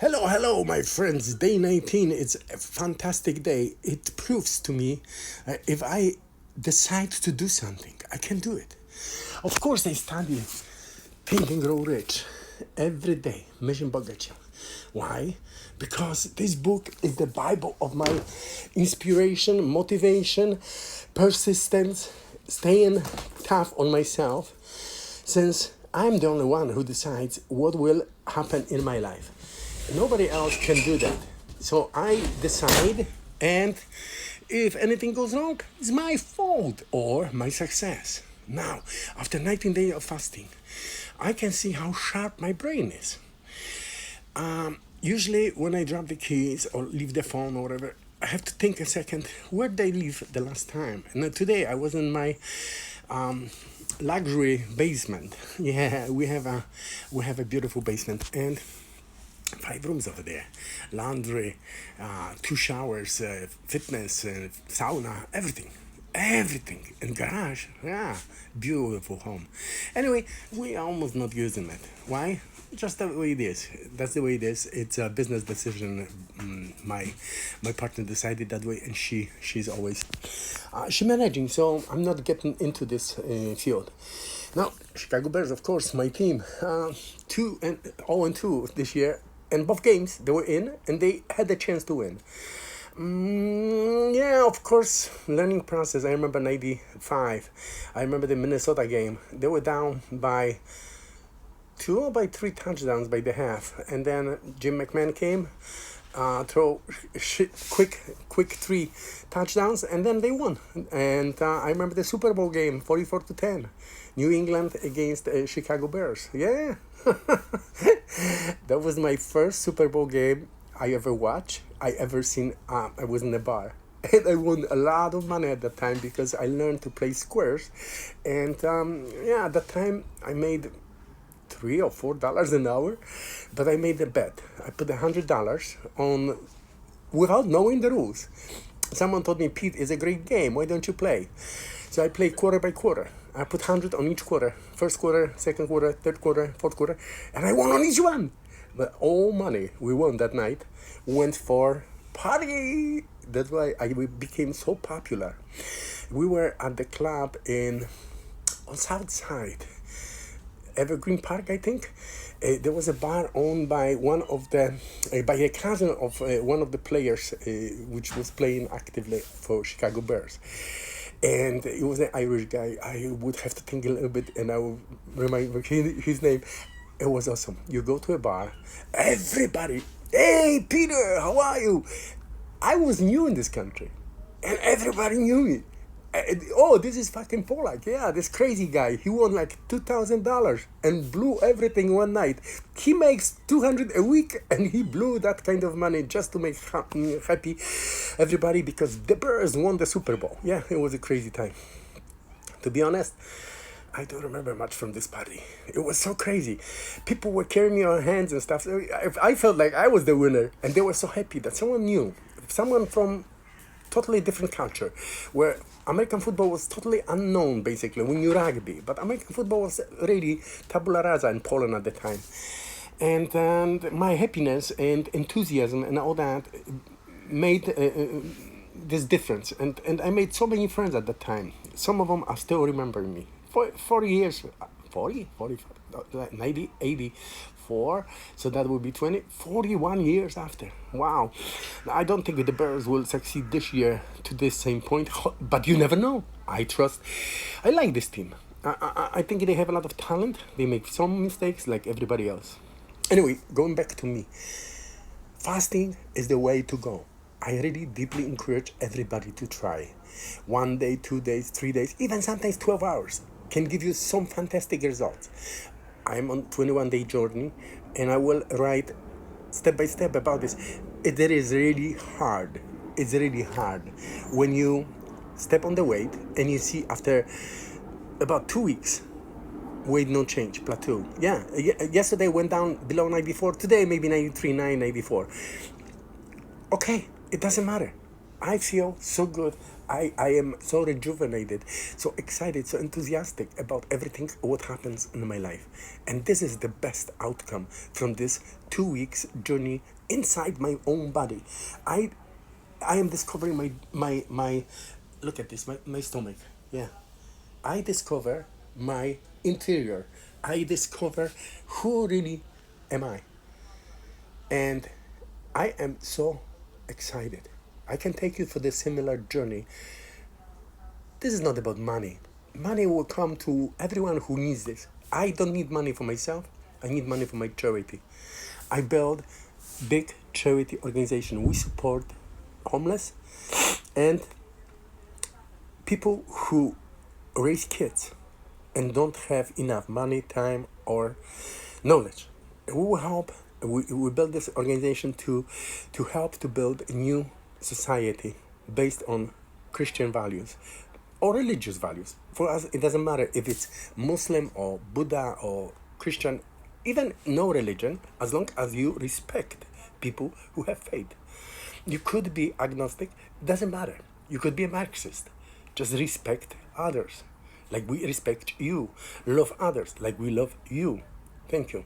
Hello, my friends. Day 19. It's a fantastic day. It proves to me if I decide to do something, I can do it. Of course, I study Think and Grow Rich every day, Mission Bogacha. Why? Because this book is the Bible of my inspiration, motivation, persistence, staying tough on myself, since I'm the only one who decides what will happen in my life. Nobody else can do that. So I decide, and if anything goes wrong, it's my fault or my success. Now, after 19 days of fasting, I can see how sharp my brain is. Usually, when I drop the keys or leave the phone or whatever, I have to think a second, where did I leave the last time? And today I was in my luxury basement. Yeah, we have a beautiful basement, and 5 rooms over there, laundry, 2 showers, fitness, sauna, everything, and garage. Yeah, beautiful home. Anyway, we are almost not using it. Why? Just the way it is. That's the way it is. It's a business decision. My partner decided that way, and she's always she managing. So I'm not getting into this field. Now, Chicago Bears, of course, my team, 2-2 this year. And both games, they were in, and they had the chance to win. Yeah, of course, learning process. I remember 95. I remember the Minnesota game. They were down by 2 or by 3 touchdowns by the half. And then Jim McMahon came, throw quick 3 touchdowns, and then they won. And I remember the Super Bowl game, 44-10. New England against Chicago Bears. Yeah. That was my first Super Bowl game I ever watched. I ever seen. I was in a bar, and I won a lot of money at that time because I learned to play squares. And at that time I made $3 or $4 an hour, but I made a bet. I put $100 on without knowing the rules. Someone told me, Pete, it's a great game. Why don't you play? So I played quarter by quarter. I put 100 on each quarter. First quarter, second quarter, third quarter, fourth quarter. And I won on each one. But all money we won that night went for party. That's why we became so popular. We were at the club on South Side. Evergreen Park, I think. There was a bar owned by by a cousin of one of the players, which was playing actively for Chicago Bears. And it was an Irish guy. I would have to think a little bit, and I will remind his name. It was awesome. You go to a bar, everybody, hey, Peter, how are you? I was new in this country, and everybody knew me. Oh, this is fucking Polak. Yeah, this crazy guy. He won like $2,000 and blew everything one night. He makes $200 a week, and he blew that kind of money just to make happy everybody because the Bears won the Super Bowl. Yeah, it was a crazy time. To be honest, I don't remember much from this party. It was so crazy. People were carrying me on hands and stuff. I felt like I was the winner, and they were so happy that someone new, someone from totally different culture, where American football was totally unknown, basically. We knew rugby, but American football was really tabula rasa in Poland at the time. And my happiness and enthusiasm and all that made this difference. And I made so many friends at that time. Some of them are still remembering me. 40 years, 90, 84, so that would be 41 years after. Wow. I don't think the Bears will succeed this year to this same point, but you never know. I like this team. I think they have a lot of talent. They make some mistakes like everybody else. Anyway, going back to me. Fasting is the way to go. I really deeply encourage everybody to try. 1 day, 2 days, 3 days, even sometimes 12 hours can give you some fantastic results. I'm on 21-day journey, and I will write step by step about this. It is really hard. It's really hard when you step on the weight and you see after about 2 weeks, weight no change, plateau. Yeah, yesterday went down below 94. Today maybe 93, 94. Okay, it doesn't matter. I feel so good. I am so rejuvenated, so excited, so enthusiastic about everything what happens in my life. And this is the best outcome from this 2 weeks journey inside my own body. I I am discovering my look at this, my stomach. Yeah. I discover my interior. I discover who really am I. And I am so excited. I can take you for the similar journey. This is not about money. Money will come to everyone who needs this. I don't need money for myself. I need money for my charity. I build big charity organization. We support homeless and people who raise kids and don't have enough money, time, or knowledge. We will help. We build this organization to help to build a new society based on Christian values or religious values. For us, it doesn't matter if it's Muslim or Buddha or Christian, even no religion, as long as you respect people who have faith. You could be agnostic, it doesn't matter. You could be a Marxist. Just respect others like we respect you. Love others like we love you. Thank you.